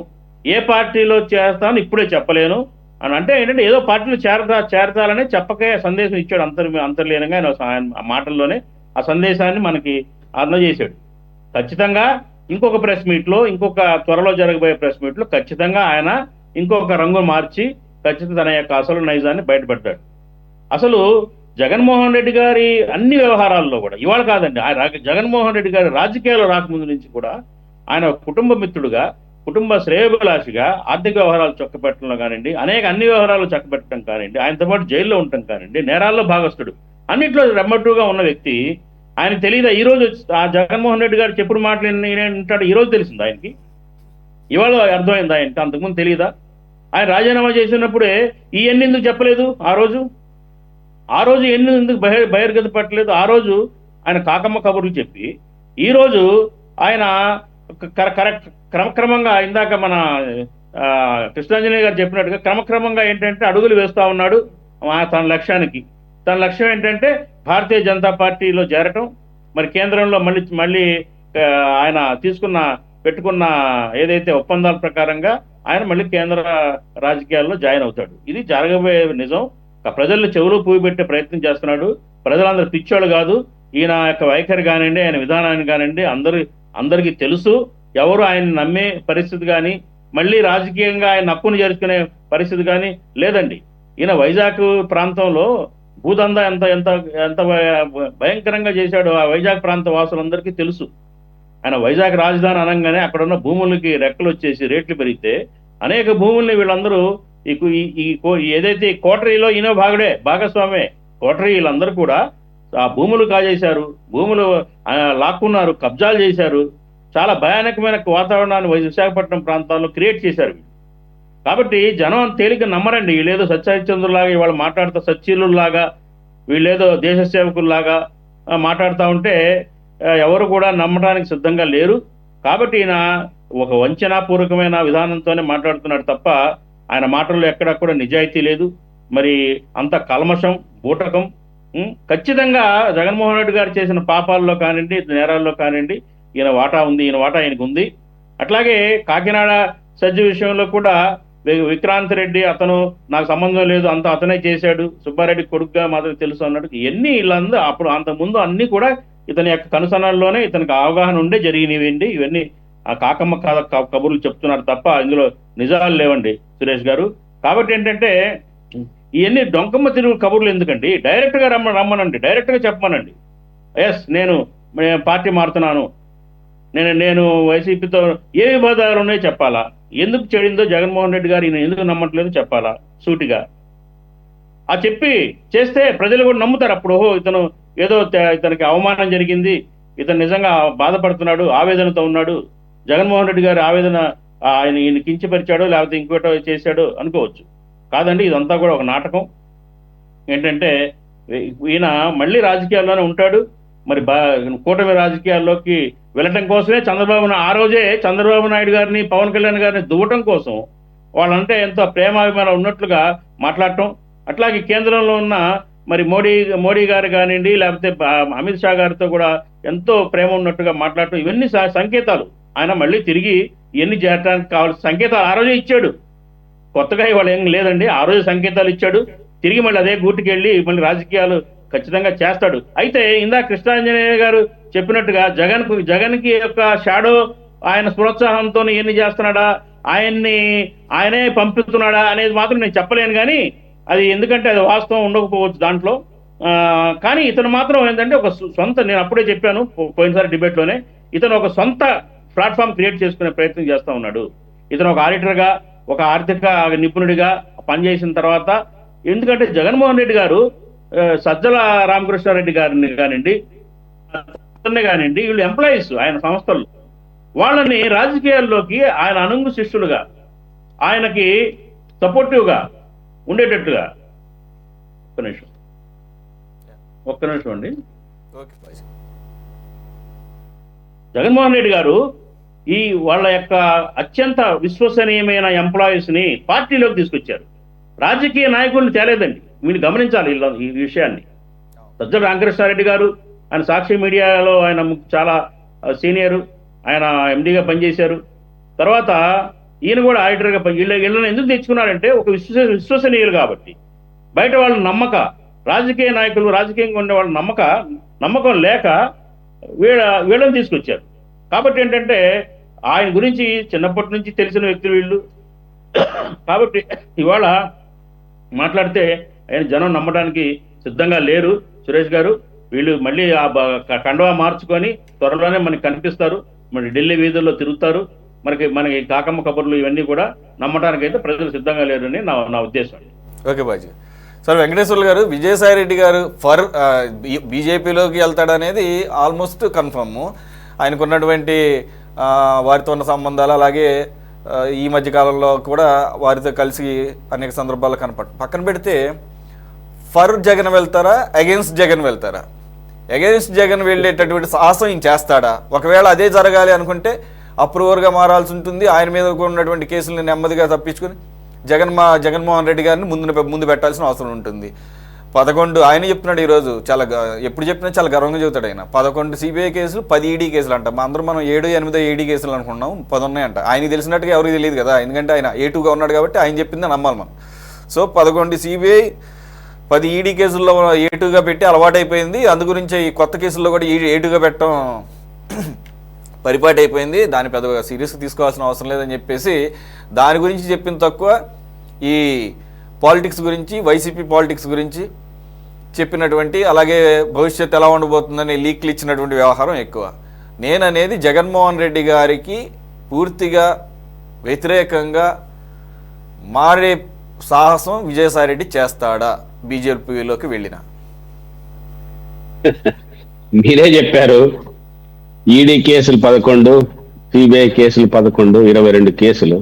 ఏ పార్టీలో చేస్తాను ఇప్పుడే చెప్పలేను అని. అంటే ఏంటంటే ఏదో పార్టీలో చేరతాలనే చెప్పకే సందేశం ఇచ్చాడు అంతర్లీనంగా. ఆయన మాటల్లోనే ఆ సందేశాన్ని మనకి అందజేశాడు. ఖచ్చితంగా ఇంకొక ప్రెస్ మీట్లో, ఇంకొక త్వరలో జరగబోయే ప్రెస్ మీట్లో ఖచ్చితంగా ఆయన ఇంకొక రంగు మార్చి ఖచ్చితంగా తన యొక్క అసలు నైజాన్ని బయటపెట్టాడు. అసలు జగన్మోహన్ రెడ్డి గారి అన్ని వ్యవహారాల్లో కూడా ఇవాళ కాదండి, జగన్మోహన్ రెడ్డి గారి రాజకీయాల్లో రాకముందు నుంచి కూడా ఆయన కుటుంబ మిత్రుడుగా, కుటుంబ శ్రేయోభిలాషిగా ఆర్థిక వ్యవహారాలు చక్కబెట్టడంలో కానివ్వండి, అన్ని వ్యవహారాలు చక్కబెట్టడం కానివ్వండి, ఆయనతో పాటు జైల్లో ఉండటం కానివ్వండి, నేరాల్లో భాగస్థుడు, అన్నిట్లో రెమ్మట్టుగా ఉన్న వ్యక్తి. ఆయన తెలియదా ఈరోజు ఆ జగన్మోహన్ రెడ్డి గారు చెప్పుడు మాటలు ఏంటాడు ఈరోజు తెలిసింది ఆయనకి? ఇవాళ అర్థమైంది ఆయనకి? అంతకుముందు తెలియదా? ఆయన రాజీనామా చేసినప్పుడే ఇవన్నీ ఎందుకు చెప్పలేదు? ఆ రోజు ఎన్ని ఎందుకు బహిర్గత పట్టలేదు? ఆ రోజు ఆయన కాకమ్మ కబుర్లు చెప్పి ఈ రోజు ఆయన క్రమక్రమంగా ఇందాక మన కృష్ణాంజనేయ గారు చెప్పినట్టుగా క్రమక్రమంగా ఏంటంటే అడుగులు వేస్తా ఉన్నాడు తన లక్ష్యానికి. తన లక్ష్యం ఏంటంటే భారతీయ జనతా పార్టీలో చేరటం, మరి కేంద్రంలో మళ్ళీ ఆయన పెట్టుకున్న ఏదైతే ఒప్పందాల ప్రకారంగా ఆయన మళ్ళీ కేంద్ర రాజకీయాల్లో జాయిన్ అవుతాడు. ఇది జరగబోయే నిజం. ప్రజల్లో చెవులు పువ్వు పెట్టే ప్రయత్నం చేస్తున్నాడు. ప్రజలందరూ పిచ్చోళ్ళు కాదు. ఈయన యొక్క వైఖరి కానివ్వండి, ఆయన విధానాన్ని కానివ్వండి అందరికీ తెలుసు. ఎవరు ఆయన నమ్మే పరిస్థితి కానీ, మళ్ళీ రాజకీయంగా ఆయన నప్పును చేర్చుకునే పరిస్థితి కానీ లేదండి. ఈయన వైజాగ్ ప్రాంతంలో భూదందా ఎంత ఎంత ఎంత భయంకరంగా చేశాడో ఆ వైజాగ్ ప్రాంత వాసులందరికీ తెలుసు. ఆయన వైజాగ్ రాజధాని అనగానే అక్కడ ఉన్న భూములకి రెక్కలు వచ్చేసి రేట్లు పెరిగితే అనేక భూముల్ని వీళ్ళందరూ ఏదైతే కోటరీలో ఈయన భాగస్వామే. కోటరీ వీళ్ళందరూ కూడా ఆ భూములు కాజేశారు, భూములు లాక్కున్నారు, కబ్జాలు చేశారు. చాలా భయానకమైన వాతావరణాన్ని విశాఖపట్నం ప్రాంతాల్లో క్రియేట్ చేశారు. కాబట్టి జనం తేలిక నమ్మరండి. వీళ్ళేదో సత్యహరిశ్చంద్రులాగా ఇవాళ మాట్లాడుతూ సచ్చీలులాగా, వీళ్ళేదో దేశ సేవకుల్లాగా మాట్లాడుతూ ఉంటే ఎవరు కూడా నమ్మడానికి సిద్ధంగా లేరు. కాబట్టి ఈయన ఒక వంచనాపూర్వకమైన విధానంతోనే మాట్లాడుతున్నాడు తప్ప ఆయన మాటల్లో ఎక్కడా కూడా నిజాయితీ లేదు. మరి అంత కల్మషం, బూటకం. ఖచ్చితంగా జగన్మోహన్ రెడ్డి గారు చేసిన పాపాల్లో కానివ్వండి, నేరాల్లో కానివ్వండి ఈయన వాటా ఉంది, ఈయన వాటా ఆయనకు ఉంది. అట్లాగే కాకినాడ సజ్జ విషయంలో కూడా విక్రాంత్ రెడ్డి అతను నాకు సంబంధం లేదు, అంత అతనే చేశాడు, సుబ్బారెడ్డి కొడుకుగా మాత్రం తెలుసు అన్నట్టు ఇవన్నీ వీళ్ళందరూ అప్పుడు అంతకుముందు అన్ని కూడా ఇతని యొక్క కనుసనల్లోనే ఇతనికి అవగాహన ఉండే జరిగినవండి. ఇవన్నీ ఆ కాకమ్మ కబుర్లు చెప్తున్నారు తప్ప ఇందులో నిజాలు లేవండి సురేష్ గారు. కాబట్టి ఏంటంటే ఇవన్నీ డొంకమ్మ తిరుగు కబుర్లు ఎందుకండి? డైరెక్ట్గా రమ్మనండి, డైరెక్ట్గా చెప్పమనండి. ఎస్ నేను పార్టీ మారుతున్నాను, నేను వైసీపీతో ఏ వివాదాలు ఉన్నాయో చెప్పాలా? ఎందుకు చెడిందో జగన్మోహన్ రెడ్డి గారు ఈయన ఎందుకు నమ్మట్లేదు చెప్పాలా సూటిగా. ఆ చెప్పి చేస్తే ప్రజలు కూడా నమ్ముతారు. అప్పుడు ఇతను ఏదో ఇతనికి అవమానం జరిగింది, ఇతను నిజంగా బాధపడుతున్నాడు, ఆవేదనతో ఉన్నాడు, జగన్మోహన్ రెడ్డి గారి ఆవేదన ఈయన కించపరిచాడో లేకపోతే ఇంకోటో చేశాడో అనుకోవచ్చు. కాదండి, ఇదంతా కూడా ఒక నాటకం. ఏంటంటే ఈయన మళ్ళీ రాజకీయాల్లోనే ఉంటాడు. మరి కూటమి రాజకీయాల్లోకి వెళ్ళటం కోసమే ఆ రోజే చంద్రబాబు నాయుడు గారిని, పవన్ కళ్యాణ్ గారిని దువ్వటం కోసం వాళ్ళంటే ఎంతో ప్రేమాభిమానం ఉన్నట్లుగా మాట్లాడటం. అట్లాగే కేంద్రంలో ఉన్న మరి మోడీ గారు కానివ్వండి, లేకపోతే అమిత్ షా గారితో కూడా ఎంతో ప్రేమ ఉన్నట్టుగా మాట్లాడటం. ఇవన్నీ సంకేతాలు. ఆయన మళ్ళీ తిరిగి ఇవన్నీ చేరడానికి కావాల్సిన సంకేతాలు ఆ రోజే ఇచ్చాడు. కొత్తగా ఇవాళ ఏం లేదండి, ఆ రోజు సంకేతాలు ఇచ్చాడు. తిరిగి మళ్ళీ అదే గూటికి వెళ్ళి మళ్ళీ రాజకీయాలు ఖచ్చితంగా చేస్తాడు. అయితే ఇందాక కృష్ణాంజనేయ గారు చెప్పినట్టుగా జగన్కి యొక్క షాడో ఆయన ప్రోత్సాహంతో ఎన్ని చేస్తున్నాడా, ఆయనే పంపిస్తున్నాడా అనేది మాత్రం నేను చెప్పలేను. కానీ అది ఎందుకంటే అది వాస్తవం ఉండకపోవచ్చు దాంట్లో. కానీ ఇతను మాత్రం ఏంటంటే ఒక సొంత, నేను అప్పుడే చెప్పాను పోయినసారి డిబేట్లోనే, ఇతను ఒక సొంత ప్లాట్ఫామ్ క్రియేట్ చేసుకునే ప్రయత్నం చేస్తూ ఉన్నాడు. ఇతను ఒక ఆడిటర్గా, ఒక ఆర్థిక నిపుణుడిగా పనిచేసిన తర్వాత, ఎందుకంటే జగన్మోహన్ రెడ్డి గారు సజ్జల రామకృష్ణారెడ్డి గారిని కానివ్వండి, కానివ్వండి, వీళ్ళు ఎంప్లాయీస్ ఆయన సంస్థల్లో, వాళ్ళని రాజకీయాల్లోకి ఆయన అనుంగు శిష్యులుగా, ఆయనకి సపోర్టివ్గా ఉండేటట్టుగా. ఒక్క నిమిషం అండి. జగన్మోహన్ రెడ్డి గారు ఈ వాళ్ళ యొక్క అత్యంత విశ్వసనీయమైన ఎంప్లాయీస్ ని పార్టీలోకి తీసుకొచ్చారు. రాజకీయ నాయకుల్ని తేలేదండి, మీరు గమనించాలి ఈ విషయాన్ని. సజ్జల రామకృష్ణారెడ్డి గారు, ఆయన సాక్షి మీడియాలో ఆయన చాలా సీనియరు, ఆయన ఎండీగా పనిచేశారు. తర్వాత ఈయన కూడా ఆడిటర్గా వీళ్ళని ఎందుకు తెచ్చుకున్నారంటే ఒక విశ్వసనీయులు కాబట్టి. బయట వాళ్ళ నమ్మక, రాజకీయ నాయకులు, రాజకీయంగా ఉండే వాళ్ళ నమ్మకం లేక వీళ్ళని తీసుకొచ్చారు. కాబట్టి ఏంటంటే ఆయన గురించి చిన్నప్పటి నుంచి తెలిసిన వ్యక్తులు వీళ్ళు. కాబట్టి ఇవాళ మాట్లాడితే ఆయన జనం నమ్మడానికి సిద్ధంగా లేరు. సురేష్ గారు, వీళ్ళు మళ్ళీ ఆ కండువా మార్చుకొని త్వరలోనే మనకి కనిపిస్తారు, మరి ఢిల్లీ వీధుల్లో తిరుగుతారు. మనకి కాకమ్మ కబుర్లు ఇవన్నీ కూడా నమ్మడానికైతే ప్రజలు సిద్ధంగా లేరు అని నా ఉద్దేశం. ఓకే బాజీ. సార్ వెంకటేశ్వర్లు గారు, విజయసాయి రెడ్డి గారు బీజేపీలోకి వెళ్తాడనేది ఆల్మోస్ట్ కన్ఫర్మ్. ఆయనకున్నటువంటి వారితో ఉన్న సంబంధాలు, అలాగే ఈ మధ్య కాలంలో కూడా వారితో కలిసి అనేక సందర్భాలు పక్కన పెడితే, ఫర్ జగన్ వెళ్తారా, అగెన్స్ట్ జగన్ వెళ్తారా? అగెన్స్ట్ జగన్ వెళ్ళేటటువంటి సాహసం ఈయన చేస్తాడా? ఒకవేళ అదే జరగాలి అనుకుంటే అప్రూవర్గా మారాల్సి ఉంటుంది. ఆయన మీద ఉన్నటువంటి కేసులను నెమ్మదిగా తప్పించుకొని జగన్మోహన్ రెడ్డి గారిని ముందు పెట్టాల్సిన అవసరం ఉంటుంది. 11 ఆయన చెప్తున్నాడు ఈరోజు, ఎప్పుడు చెప్పినా చాలా గర్వంగా చెబుతాడు ఆయన. 11 సిబిఐ కేసులు, 10 ఈడీ కేసులు అంట. మనం 7, 8 ఈడీ కేసులు అనుకున్నాం, 10 ఉన్నాయంట. ఆయనకి తెలిసినట్టుగా ఎవరికి తెలియదు కదా, ఎందుకంటే ఆయన A2గా ఉన్నాడు కాబట్టి ఆయన చెప్పిందే నమ్మాలి మనం. సో 11 సిబిఐ, 10 ఈడీ కేసుల్లో A2గా పెట్టి అలవాటైపోయింది. అందు గురించి ఈ కొత్త కేసుల్లో కూడా A2గా పెట్టడం పరిపాటి అయిపోయింది. దాన్ని పెద్దగా సీరియస్గా తీసుకోవాల్సిన అవసరం లేదని చెప్పేసి దాని గురించి చెప్పింది తక్కువ, ఈ పాలిటిక్స్ గురించి, వైసీపీ పాలిటిక్స్ గురించి చెప్పినటువంటి, అలాగే భవిష్యత్తు ఎలా ఉండబోతుందని లీక్లు ఇచ్చినటువంటి వ్యవహారం ఎక్కువ. నేననేది జగన్మోహన్ రెడ్డి గారికి పూర్తిగా వ్యతిరేకంగా మారే సాహసం విజయసాయి రెడ్డి చేస్తాడా బీజేపీలోకి వెళ్ళిన? మీరే చెప్పారు, ఈడీ కేసులు 11, సిబిఐ కేసులు 11, 22 కేసులు.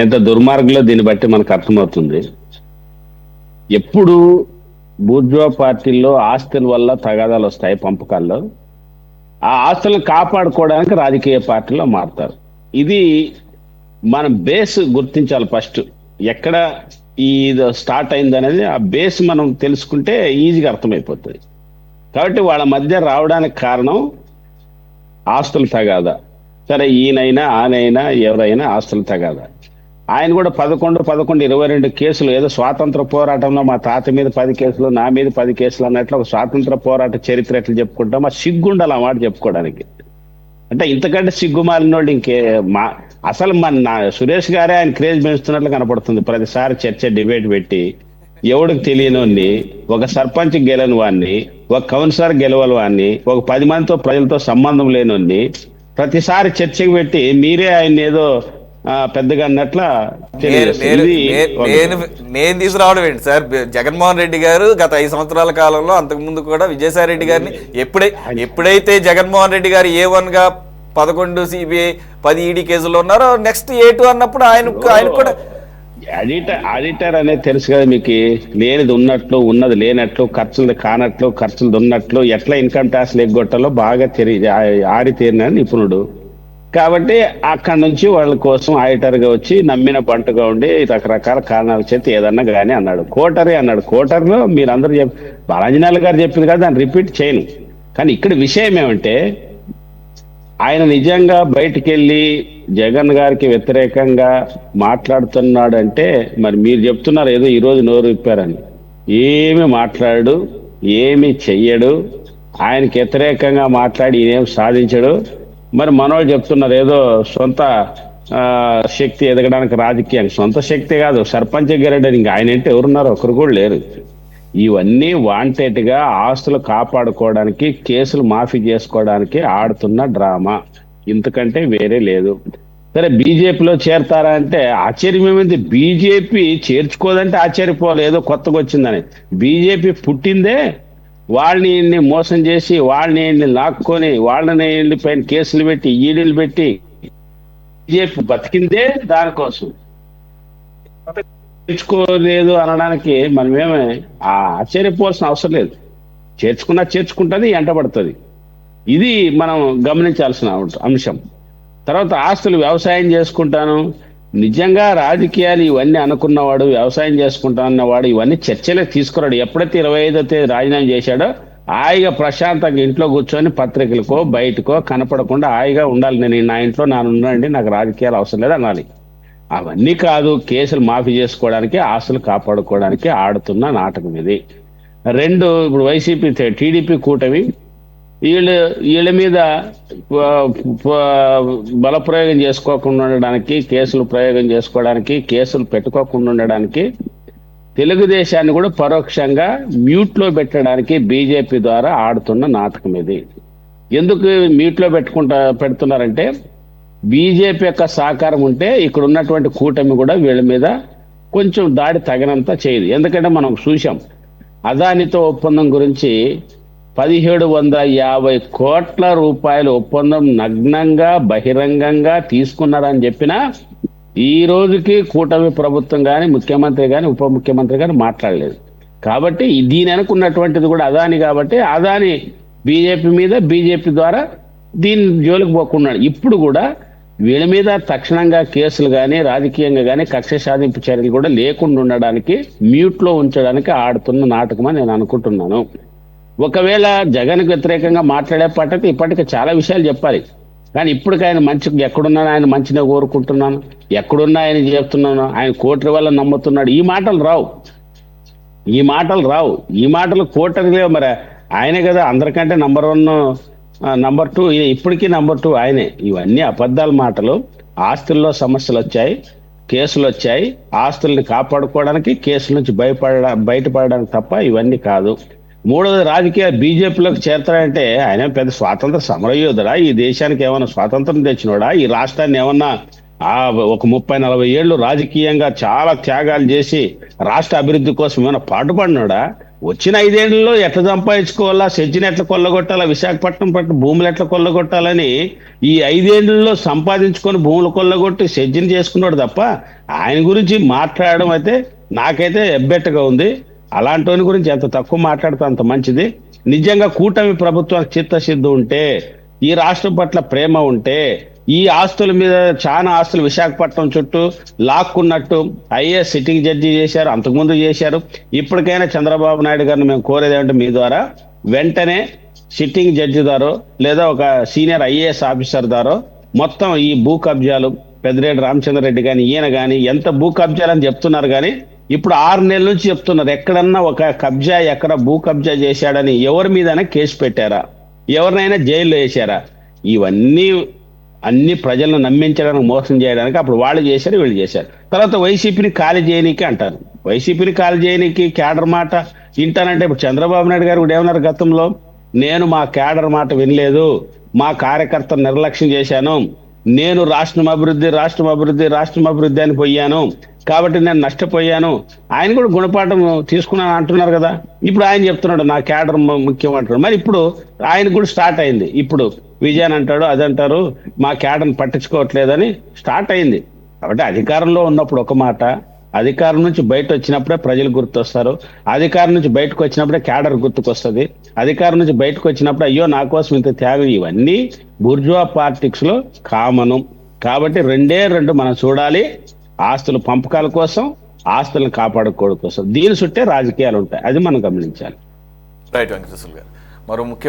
ఎంత దుర్మార్గులో దీన్ని బట్టి మనకు అర్థమవుతుంది. ఎప్పుడు బూర్జువా పార్టీల్లో ఆస్తుల వల్ల తగాదాలు వస్తాయి, పంపకాల్లో, ఆ ఆస్తులను కాపాడుకోవడానికి రాజకీయ పార్టీలో మారుతారు. ఇది మనం బేస్ గుర్తించాలి. ఫస్ట్ ఎక్కడ ఈ స్టార్ట్ అయింది అనేది ఆ బేస్ మనం తెలుసుకుంటే ఈజీగా అర్థమైపోతుంది. కాబట్టి వాళ్ళ మధ్య రావడానికి కారణం ఆస్తులు తగాదా. సరే, ఈయనైనా ఆనైనా ఎవరైనా ఆస్తులు తగాదా. ఆయన కూడా 11, 22 కేసులు, ఏదో స్వాతంత్ర పోరాటంలో మా తాత మీద 10 కేసులు, నా మీద 10 కేసులు అన్నట్లు ఒక స్వాతంత్ర పోరాట చరిత్ర ఎట్లా చెప్పుకుంటాం, ఆ సిగ్గుండాలి ఆ మాట చెప్పుకోవడానికి. అంటే ఇంతకంటే సిగ్గుమాలిన వాళ్ళు అసలు సురేష్ గారే ఆయన క్రేజ్ పెంచుతున్నట్లు కనపడుతుంది. ప్రతిసారి చర్చ, డిబేట్ పెట్టి ఎవడికి తెలియని ఒక సర్పంచ్ గెలని వాడిని, ఒక కౌన్సిలర్ గెలవని వాడిని, ఒక 10 మందితో ప్రజలతో సంబంధం లేని ప్రతిసారి చర్చకు పెట్టి మీరే ఆయన ఏదో పెద్దగా అన్నట్ల నేను తీసుకురావడం ఏంటి సార్? జగన్మోహన్ రెడ్డి గారు గత 5 సంవత్సరాల కాలంలో, అంతకుముందు కూడా విజయసాయి రెడ్డి గారిని ఎప్పుడైతే జగన్మోహన్ రెడ్డి గారు A1 గా 11 సిబిఐ 10 ఈడీ కేసుల్లో ఉన్నారో, నెక్స్ట్ A2 అన్నప్పుడు ఆయన కూడా ఆడిటర్ అనేది తెలుసు కదా మీకు. లేనిది ఉన్నట్లు, ఉన్నది లేనట్లు, ఖర్చులు కానట్లు, ఖర్చులు ఉన్నట్లు, ఎట్లా ఇన్కమ్ ట్యాక్స్ ఎగ్గొట్టాలో బాగా ఆడితేరిన నిపుణుడు. కాబట్టి అక్కడి నుంచి వాళ్ళ కోసం ఆడిటర్గా వచ్చి నమ్మిన బంటుగా ఉండి రకరకాల కారణాల చేత ఏదన్నా కానీ అన్నాడు. కోటరీ అన్నాడు. కోటరీలో మీరందరూ బాలాంజనేయులు గారు చెప్పింది కదా, దాన్ని రిపీట్ చేయను. కానీ ఇక్కడ విషయం ఏమంటే, ఆయన నిజంగా బయటికి వెళ్ళి జగన్ గారికి వ్యతిరేకంగా మాట్లాడుతున్నాడు అంటే, మరి మీరు చెప్తున్నారు ఏదో ఈరోజు నోరు విప్పారని. ఏమి మాట్లాడు, ఏమి చెయ్యడు, ఆయనకి వ్యతిరేకంగా మాట్లాడి ఈయనేం సాధించడు. మరి మనోళ్ళు చెప్తున్నారు ఏదో సొంత శక్తి ఎదగడానికి రాజకీయానికి. సొంత శక్తి కాదు, సర్పంచ్ గెలడానికి ఆయన అంటే ఎవరున్నారు? ఒకరు కూడా లేరు. ఇవన్నీ వాంటెడ్ గా ఆస్తులు కాపాడుకోవడానికి, కేసులు మాఫీ చేసుకోవడానికి ఆడుతున్న డ్రామా, ఇంతకంటే వేరే లేదు. సరే బీజేపీలో చేరతారా అంటే ఆశ్చర్యం ఏమైంది? బీజేపీ చేర్చుకోదంటే ఆశ్చర్యపోవాలి ఏదో కొత్తగా వచ్చిందని. బీజేపీ పుట్టిందే వాళ్ళని ఈయన్ని మోసం చేసి, వాళ్ళని ఈయన్ని లాక్కొని, వాళ్ళని వీళ్ళ పైన కేసులు పెట్టి, ఈడీలు పెట్టి బీజేపీ బతికిందే దానికోసం. చేర్చుకోలేదు అనడానికి మనమేమే ఆశ్చర్యపోవాల్సిన అవసరం లేదు. చేర్చుకుంటుంది, ఎంటబడుతుంది. ఇది మనం గమనించాల్సిన అంశం. తర్వాత ఆస్తులు వ్యవసాయం చేసుకుంటాను, నిజంగా రాజకీయాలు ఇవన్నీ అనుకున్నవాడు, వ్యవసాయం చేసుకుంటానన్నవాడు ఇవన్నీ చర్చలే తీసుకురాడు. ఎప్పుడైతే 25వ తేదీ రాజీనామా చేశాడో హాయిగా ప్రశాంతంగా ఇంట్లో కూర్చొని పత్రికలకో బయటకో కనపడకుండా హాయిగా ఉండాలి. నేను నా ఇంట్లో ఉన్నానండి, నాకు రాజకీయాలు అవసరం లేదు అనాలి. అవన్నీ కాదు, కేసులు మాఫీ చేసుకోవడానికి, ఆస్తులు కాపాడుకోవడానికి ఆడుతున్న నాటకం ఇది. రెండు, ఇప్పుడు వైసీపీ టీడీపీ కూటమి వీళ్ళ మీద బలప్రయోగం చేసుకోకుండా ఉండడానికి, కేసులు ప్రయోగం చేసుకోవడానికి, కేసులు పెట్టుకోకుండా ఉండడానికి, తెలుగుదేశాన్ని కూడా పరోక్షంగా మ్యూట్లో పెట్టడానికి బీజేపీ ద్వారా ఆడుతున్న నాటకం ఇది. ఎందుకు మ్యూట్లో పెడుతున్నారంటే బీజేపీ యొక్క సహకారం ఉంటే ఇక్కడ ఉన్నటువంటి కూటమి కూడా వీళ్ళ మీద కొంచెం దాడి తగినంత చేయదు. ఎందుకంటే మనం చూసాం అదానితో ఒప్పందం గురించి 1750 కోట్ల రూపాయల ఒప్పందం నగ్నంగా బహిరంగంగా తీసుకున్నారని చెప్పినా ఈ రోజుకి కూటమి ప్రభుత్వం కానీ, ముఖ్యమంత్రి కానీ, ఉప ముఖ్యమంత్రి కానీ మాట్లాడలేదు. కాబట్టి దీని అనుకున్నటువంటిది కూడా అదాని, కాబట్టి అదాని బీజేపీ మీద, బీజేపీ ద్వారా దీని జోలికి పోకున్నాడు. ఇప్పుడు కూడా వీళ్ళ మీద తక్షణంగా కేసులు కానీ, రాజకీయంగా కానీ కక్ష సాధింపు చర్యలు కూడా లేకుండా ఉండడానికి, మ్యూట్లో ఉంచడానికి ఆడుతున్న నాటకమని నేను అనుకుంటున్నాను. ఒకవేళ జగన్కి వ్యతిరేకంగా మాట్లాడే పట్టయితే ఇప్పటికే చాలా విషయాలు చెప్పాలి. కానీ ఇప్పటికి ఆయన మంచి ఎక్కడున్నా ఆయన మంచిగా కోరుకుంటున్నాను, ఎక్కడున్నా ఆయన చెప్తున్నాను, ఆయన కోటరి వల్ల నమ్ముతున్నాడు, ఈ మాటలు రావు. ఈ మాటలు కోటరి లేవు. మరి ఆయనే కదా అందరికంటే నంబర్ 1, నంబర్ 2, ఇప్పటికీ నంబర్ 2 ఆయనే. ఇవన్నీ అబద్ధాల మాటలు. ఆస్తుల్లో సమస్యలు వచ్చాయి, కేసులు వచ్చాయి, ఆస్తుల్ని కాపాడుకోవడానికి, కేసుల నుంచి బయటపడడానికి తప్ప ఇవన్నీ కాదు. మూడవది, రాజకీయ బీజేపీలోకి చేరతాడంటే ఆయన పెద్ద స్వాతంత్ర సమరయోధుడా? ఈ దేశానికి ఏమన్నా స్వాతంత్రం తెచ్చినోడా? ఈ రాష్ట్రాన్ని ఏమన్నా ఒక 30-40 ఏళ్ళు రాజకీయంగా చాలా త్యాగాలు చేసి రాష్ట్ర అభివృద్ధి కోసం ఏమైనా పాటుపడినోడా? వచ్చిన 5 ఏళ్లలో ఎట్లా సంపాదించుకోవాలా, సెజ్జిని ఎట్లా కొల్లగొట్టాలా, విశాఖపట్నం పట్ల భూములు ఎట్లా కొల్లగొట్టాలని ఈ 5 ఏళ్లలో సంపాదించుకొని భూములు కొల్లగొట్టి సెజ్జిని చేసుకున్నాడు తప్ప ఆయన గురించి మాట్లాడడం అయితే నాకైతే ఎబ్బెట్టగా ఉంది. అలాంటి గురించి ఎంత తక్కువ మాట్లాడితే అంత మంచిది. నిజంగా కూటమి ప్రభుత్వానికి చిత్తశుద్ధి ఉంటే, ఈ రాష్ట్రం పట్ల ప్రేమ ఉంటే, ఈ ఆస్తుల మీద చాలా ఆస్తులు విశాఖపట్నం చుట్టూ లాక్కున్నట్టు ఐఏఎస్ సిట్టింగ్ జడ్జి చేశారు, అంతకుముందు చేశారు. ఇప్పటికైనా చంద్రబాబు నాయుడు గారిని మేము కోరేది ఏమంటే మీ ద్వారా వెంటనే సిట్టింగ్ జడ్జి దారో లేదా ఒక సీనియర్ ఐఏఎస్ ఆఫీసర్ దారో మొత్తం ఈ భూ కబ్జాలు, పెద్దిరెడ్డి రామచంద్రరెడ్డి కానీ ఈయన కానీ ఎంత భూ కబ్జాలు అని చెప్తున్నారు, కానీ ఇప్పుడు 6 నెలల నుంచి చెప్తున్నారు ఎక్కడన్నా ఒక కబ్జా, ఎక్కడ భూ కబ్జా చేశాడని ఎవరి మీదైనా కేసు పెట్టారా, ఎవరినైనా జైల్లో వేశారా? ఇవన్నీ అన్ని ప్రజలను నమ్మించడానికి, మోసం చేయడానికి అప్పుడు వాళ్ళు చేశారు, వీళ్ళు చేశారు. తర్వాత వైసీపీని ఖాళీ చేయనీకి అంటారు. వైసీపీని ఖాళీ చేయనీకి క్యాడర్ మాట వింటానంటే ఇప్పుడు చంద్రబాబు నాయుడు గారు కూడా ఏమన్నారు గతంలో, నేను మా క్యాడర్ మాట వినలేదు, మా కార్యకర్తను నిర్లక్ష్యం చేశాను, నేను రాష్ట్రం అభివృద్ధి అని పోయాను, కాబట్టి నేను నష్టపోయాను. ఆయన కూడా గుణపాఠం తీసుకున్నాను అంటున్నారు కదా. ఇప్పుడు ఆయన చెప్తున్నాడు నా క్యాడర్ ముఖ్యం అంటున్నాడు. మరి ఇప్పుడు ఆయన కూడా స్టార్ట్ అయింది. ఇప్పుడు విజయన్ అంటాడు, అదంటారు, మా క్యాడర్ని పట్టించుకోవట్లేదని స్టార్ట్ అయింది. కాబట్టి అధికారంలో ఉన్నప్పుడు ఒక మాట, అధికారం నుంచి బయట వచ్చినప్పుడే ప్రజలు గుర్తొస్తారు, అధికారం నుంచి బయటకు వచ్చినప్పుడే క్యాడర్ గుర్తుకొస్తుంది, అధికారం నుంచి బయటకు వచ్చినప్పుడు అయ్యో నా కోసం ఇంత త్యాగం. ఇవన్నీ బూర్జువా పాలిటిక్స్ లో కామను. కాబట్టి 2 మనం చూడాలి, ఆస్తుల పంపకాల కోసం, ఆస్తులను కాపాడుకోవడం కోసం. దీని చుట్టే రాజకీయాలు ఉంటాయి, అది మనం గమనించాలి. రైట్ వెంకటేశ్వర గారు. మరో ముఖ్యమైన